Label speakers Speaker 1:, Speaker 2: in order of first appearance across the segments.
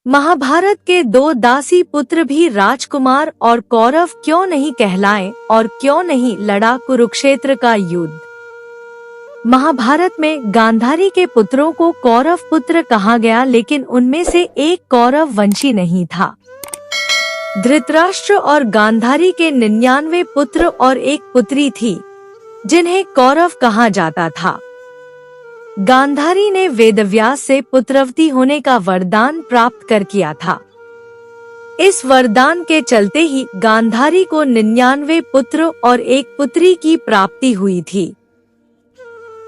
Speaker 1: महाभारत के दो दासी पुत्र भी राजकुमार और कौरव क्यों नहीं कहलाए और क्यों नहीं लड़ा कुरुक्षेत्र का युद्ध। महाभारत में गांधारी के पुत्रों को कौरव पुत्र कहा गया, लेकिन उनमें से एक कौरव वंशी नहीं था। धृतराष्ट्र और गांधारी के 99 पुत्र और एक पुत्री थी, जिन्हें कौरव कहा जाता था। गांधारी ने वेदव्यास से पुत्रवती होने का वरदान प्राप्त कर किया था। इस वरदान के चलते ही गांधारी को 99 पुत्र और एक पुत्री की प्राप्ति हुई थी।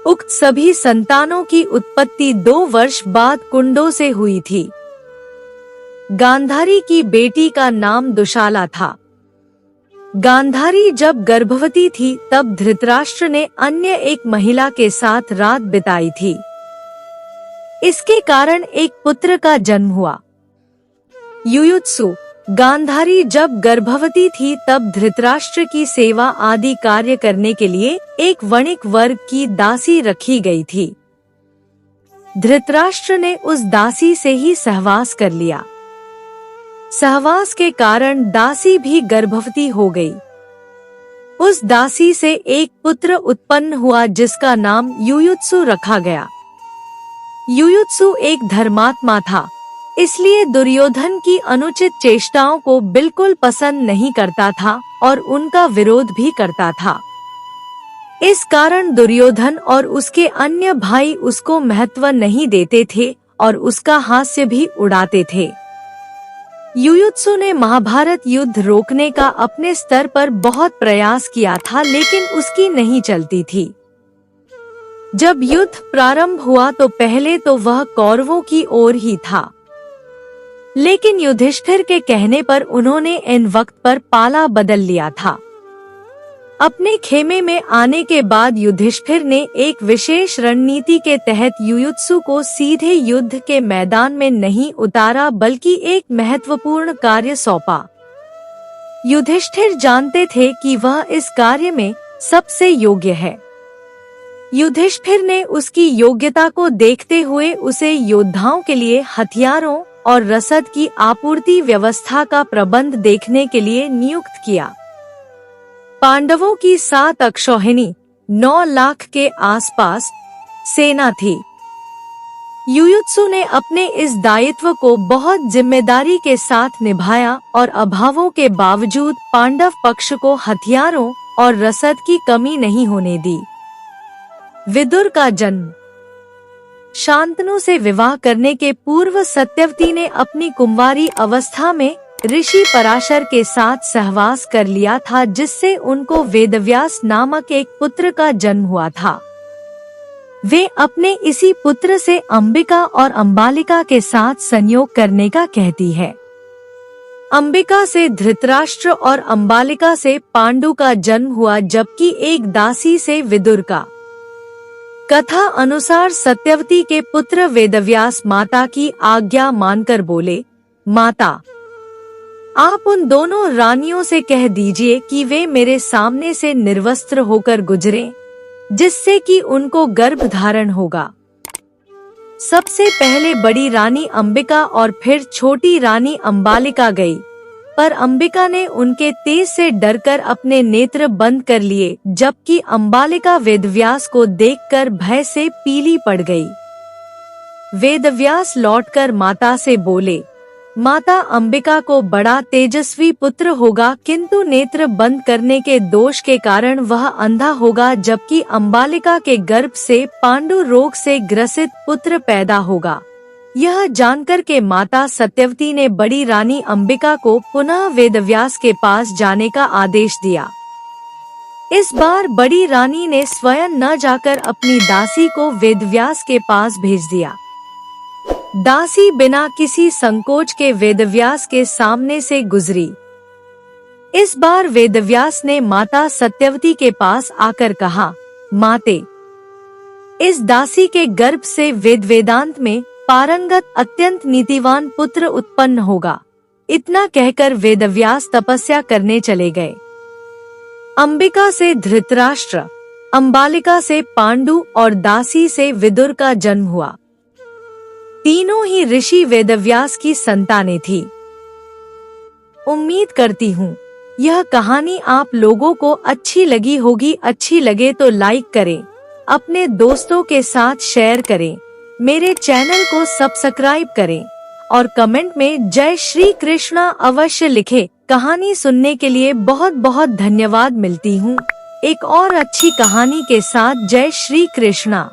Speaker 1: उक्त सभी संतानों की उत्पत्ति 2 वर्ष बाद कुंडों से हुई थी। गांधारी की बेटी का नाम दुशाला था। गांधारी जब गर्भवती थी तब धृतराष्ट्र ने अन्य एक महिला के साथ रात बिताई थी। इसके कारण एक पुत्र का जन्म हुआ। युयुत्सु। गांधारी जब गर्भवती थी तब धृतराष्ट्र की सेवा आदि कार्य करने के लिए एक वणिक वर्ग की दासी रखी गई थी। धृतराष्ट्र ने उस दासी से ही सहवास कर लिया। सहवास के कारण दासी भी गर्भवती हो गई। उस दासी से एक पुत्र उत्पन्न हुआ जिसका नाम युयुत्सु रखा गया। युयुत्सु एक धर्मात्मा था, इसलिए दुर्योधन की अनुचित चेष्टाओं को बिल्कुल पसंद नहीं करता था और उनका विरोध भी करता था। इस कारण दुर्योधन और उसके अन्य भाई उसको महत्व नहीं देते थे और उसका हास्य भी उड़ाते थे। युयुत्सु ने महाभारत युद्ध रोकने का अपने स्तर पर बहुत प्रयास किया था, लेकिन उसकी नहीं चलती थी। जब युद्ध प्रारंभ हुआ तो पहले तो वह कौरवों की ओर ही था, लेकिन युधिष्ठिर के कहने पर उन्होंने इन वक्त पर पाला बदल लिया था। अपने खेमे में आने के बाद युधिष्ठिर ने एक विशेष रणनीति के तहत युयुत्सु को सीधे युद्ध के मैदान में नहीं उतारा, बल्कि एक महत्वपूर्ण कार्य सौंपा। युधिष्ठिर जानते थे कि वह इस कार्य में सबसे योग्य है। युधिष्ठिर ने उसकी योग्यता को देखते हुए उसे योद्धाओं के लिए हथियारों और रसद की आपूर्ति व्यवस्था का प्रबंध देखने के लिए नियुक्त किया। पांडवों की 7 अक्षौहिणी 9 लाख के आसपास सेना थी। युयुत्सु ने अपने इस दायित्व को बहुत जिम्मेदारी के साथ निभाया और अभावों के बावजूद पांडव पक्ष को हथियारों और रसद की कमी नहीं होने दी। विदुर का जन्म। शांतनु से विवाह करने के पूर्व सत्यवती ने अपनी कुंवारी अवस्था में ऋषि पराशर के साथ सहवास कर लिया था, जिससे उनको वेदव्यास नामक एक पुत्र का जन्म हुआ था। वे अपने इसी पुत्र से अंबिका और अंबालिका के साथ संयोग करने का कहती है। अंबिका से धृतराष्ट्र और अंबालिका से पांडु का जन्म हुआ, जबकि एक दासी से विदुर का। कथा अनुसार सत्यवती के पुत्र वेदव्यास माता की आज्ञा मानकर बोले, माता, आप उन दोनों रानियों से कह दीजिए कि वे मेरे सामने से निर्वस्त्र होकर गुजरें, जिससे कि उनको गर्भ धारण होगा। सबसे पहले बड़ी रानी अंबिका और फिर छोटी रानी अंबालिका गई, पर अंबिका ने उनके तेज से डरकर अपने नेत्र बंद कर लिए, जबकि अंबालिका वेदव्यास को देखकर भय से पीली पड़ गई। वेदव्यास लौटकर माता से बोले, माता, अंबिका को बड़ा तेजस्वी पुत्र होगा, किंतु नेत्र बंद करने के दोष के कारण वह अंधा होगा, जबकि अंबालिका के गर्भ से पांडु रोग से ग्रसित पुत्र पैदा होगा। यह जानकर के माता सत्यवती ने बड़ी रानी अंबिका को पुनः वेदव्यास के पास जाने का आदेश दिया। इस बार बड़ी रानी ने स्वयं न जाकर अपनी दासी को वेदव्यास के पास भेज दिया। दासी बिना किसी संकोच के वेदव्यास के सामने से गुजरी। इस बार वेदव्यास ने माता सत्यवती के पास आकर कहा, माते, इस दासी के गर्भ से वेदांत में पारंगत अत्यंत नीतिवान पुत्र उत्पन्न होगा। इतना कहकर वेदव्यास तपस्या करने चले गए। अंबिका से धृतराष्ट्र, अंबालिका से पांडु और दासी से विदुर का जन्म हुआ। तीनों ही ऋषि वेदव्यास की संतानें थी। उम्मीद करती हूँ यह कहानी आप लोगों को अच्छी लगी होगी। अच्छी लगे तो लाइक करें, अपने दोस्तों के साथ शेयर करें, मेरे चैनल को सब्सक्राइब करें और कमेंट में जय श्री कृष्णा अवश्य लिखें। कहानी सुनने के लिए बहुत बहुत धन्यवाद। मिलती हूँ एक और अच्छी कहानी के साथ। जय श्री कृष्णा।